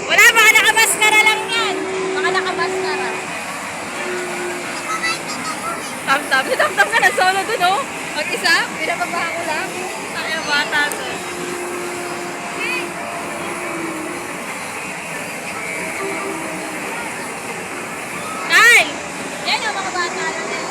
Wala, baka nakamaskara lang yan. Baka nakamaskara. Tam-tam. Si Tam-tam ka na solo dun, oh. Mag-isa, pinapaba ko lang. Ang bata to. Kyle! Yan yung mga bata lang yan.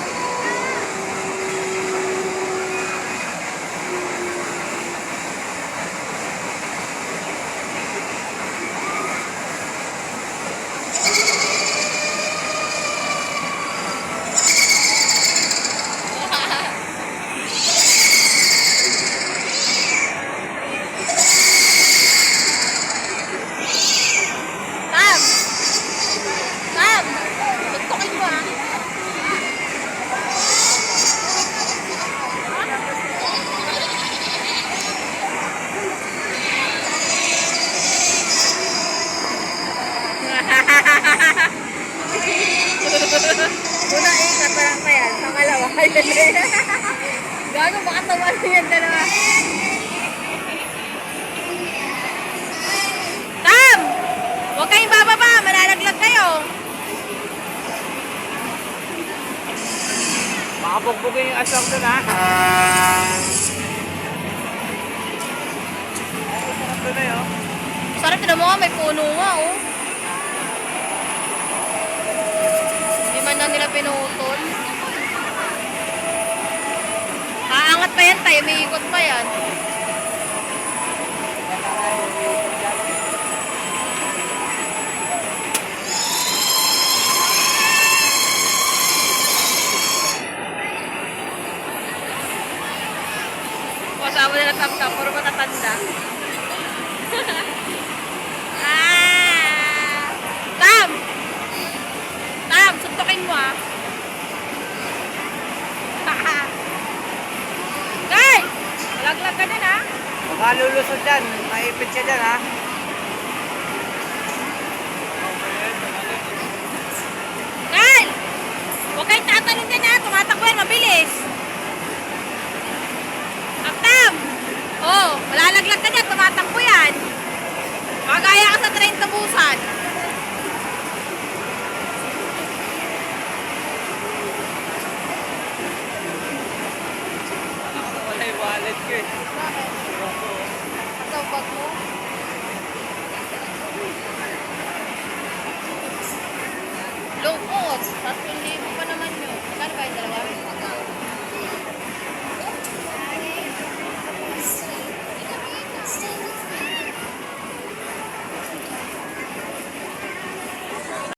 Una ikat lang pa yan. Pangalawa. Gago, baka tawala yan dalawa. Tam! Huwag kayong bababa. Malalaglag kayo. Baka bugbugin yung aswang doon, ha? Sarap doon na yun. Sarap na mo nga. May puno nga, oh. Hindi man na nila pinutol. Aangat pa yan tayo. May ikot pa yan. Kasama nila Tam-Tam. Puro matatanda. Tam! Tam! Suntukin mo, ah. Guy! Malaglag ka din, ah. Baka lulusot dyan. Maipit siya dyan, ha? Kyle! Huwag kayong tatalon din, ha. Tumatakbo yan. Mabilis. Tam-Tam! Oh, malalaglag ka dyan. Tumatakbo yan. Magaya ka sa train tabusan. Wala yung wallet ko, eh. Bakit? Ito, bag mo? Low cost. 3,000.